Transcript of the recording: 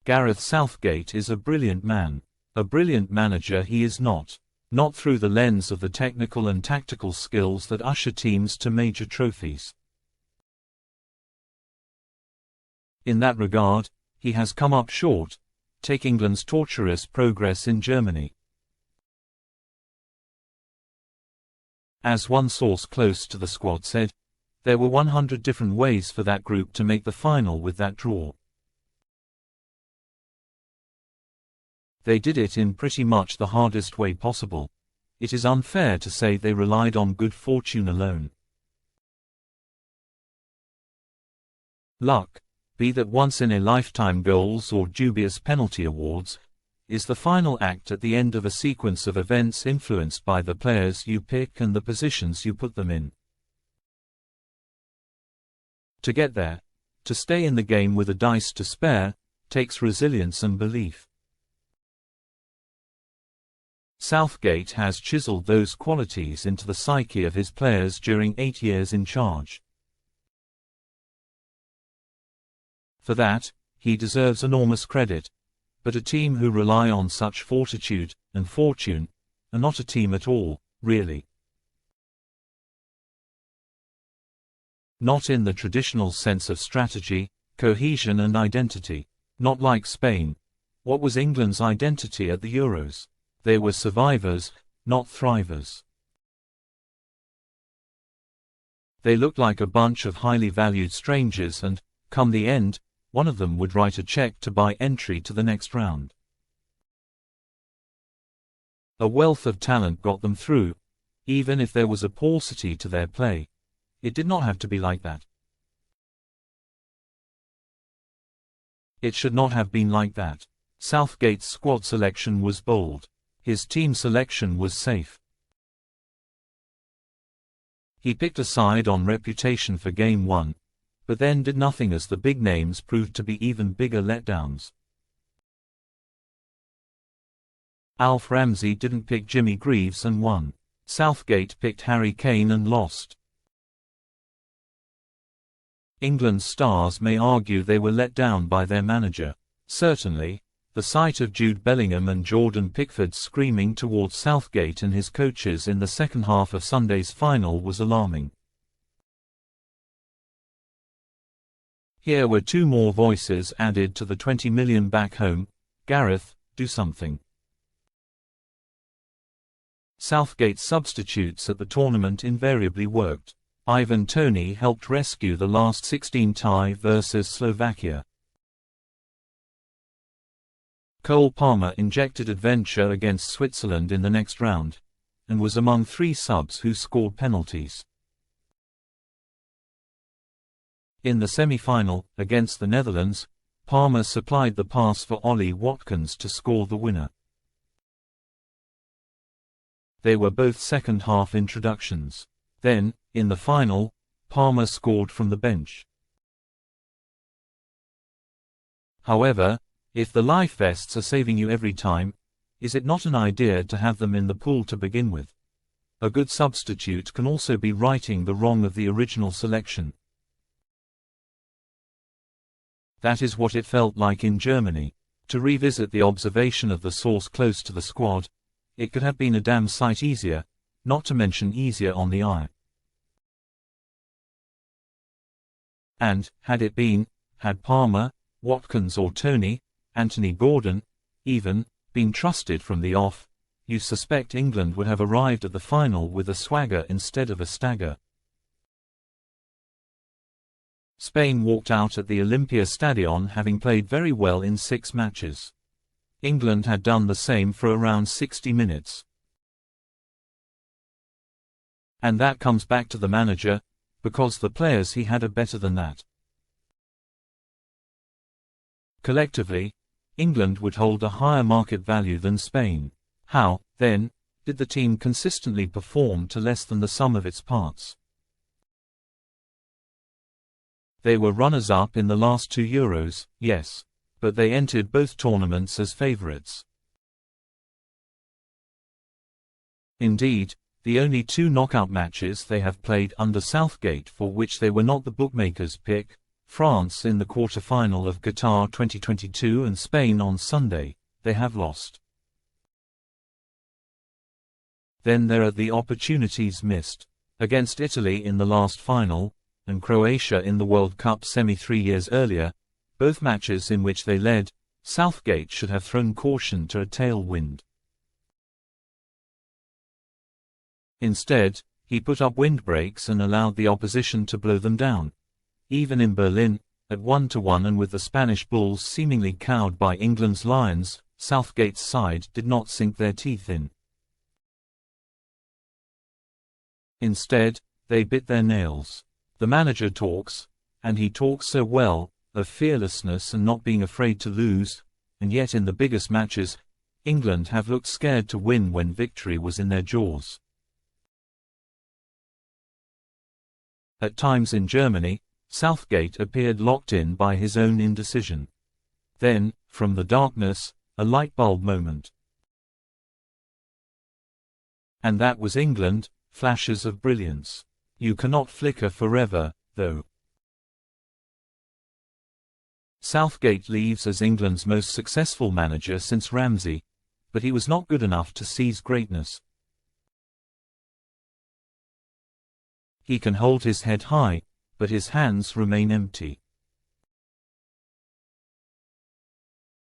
Gareth Southgate is a brilliant man. A brilliant manager he is not. Not through the lens of the technical and tactical skills that usher teams to major trophies. In that regard, he has come up short. Take England's tortuous progress in Germany. As one source close to the squad said, there were 100 different ways for that group to make the final with that draw. They did it in pretty much the hardest way possible. It is unfair to say they relied on good fortune alone. Luck, be that once-in-a-lifetime goals or dubious penalty awards, is the final act at the end of a sequence of events influenced by the players you pick and the positions you put them in. To get there, to stay in the game with a dice to spare, takes resilience and belief. Southgate has chiseled those qualities into the psyche of his players during 8 years in charge. For that, he deserves enormous credit, but a team who rely on such fortitude and fortune are not a team at all, really. Not in the traditional sense of strategy, cohesion and identity. Not like Spain. What was England's identity at the Euros? They were survivors, not thrivers. They looked like a bunch of highly valued strangers and, come the end, one of them would write a check to buy entry to the next round. A wealth of talent got them through, even if there was a paucity to their play. It did not have to be like that. It should not have been like that. Southgate's squad selection was bold. His team selection was safe. He picked a side on reputation for Game 1, but then did nothing as the big names proved to be even bigger letdowns. Alf Ramsey didn't pick Jimmy Greaves and won. Southgate picked Harry Kane and lost. England's stars may argue they were let down by their manager. Certainly, the sight of Jude Bellingham and Jordan Pickford screaming towards Southgate and his coaches in the second half of Sunday's final was alarming. Here were 2 more voices added to the 20 million back home. Gareth, do something. Southgate's substitutes at the tournament invariably worked. Ivan Toney helped rescue the last 16 tie versus Slovakia. Cole Palmer injected adventure against Switzerland in the next round, and was among 3 subs who scored penalties. In the semi-final, against the Netherlands, Palmer supplied the pass for Ollie Watkins to score the winner. They were both second-half introductions. Then, in the final, Palmer scored from the bench. However, if the life vests are saving you every time, is it not an idea to have them in the pool to begin with? A good substitute can also be righting the wrong of the original selection. That is what it felt like in Germany. To revisit the observation of the source close to the squad, it could have been a damn sight easier, not to mention easier on the eye. And, had it been, had Palmer, Watkins or Toney, Anthony Gordon, even, been trusted from the off, you suspect England would have arrived at the final with a swagger instead of a stagger. Spain walked out at the Olympia Stadion having played very well in 6 matches. England had done the same for around 60 minutes. And that comes back to the manager, because the players he had are better than that. Collectively, England would hold a higher market value than Spain. How, then, did the team consistently perform to less than the sum of its parts? They were runners-up in the last 2 Euros, yes, but they entered both tournaments as favourites. Indeed, the only 2 knockout matches they have played under Southgate for which they were not the bookmakers' pick, France in the quarter-final of Qatar 2022 and Spain on Sunday, they have lost. Then there are the opportunities missed. Against Italy in the last final, and Croatia in the World Cup semi 3 years earlier, both matches in which they led, Southgate should have thrown caution to a tailwind. Instead, he put up windbreaks and allowed the opposition to blow them down. Even in Berlin, at 1-1 and with the Spanish Bulls seemingly cowed by England's Lions, Southgate's side did not sink their teeth in. Instead, they bit their nails. The manager talks, and he talks so well, of fearlessness and not being afraid to lose, and yet in the biggest matches, England have looked scared to win when victory was in their jaws. At times in Germany, Southgate appeared locked in by his own indecision. Then, from the darkness, a light bulb moment. And that was England, flashes of brilliance. You cannot flicker forever, though. Southgate leaves as England's most successful manager since Ramsey, but he was not good enough to seize greatness. He can hold his head high, but his hands remain empty.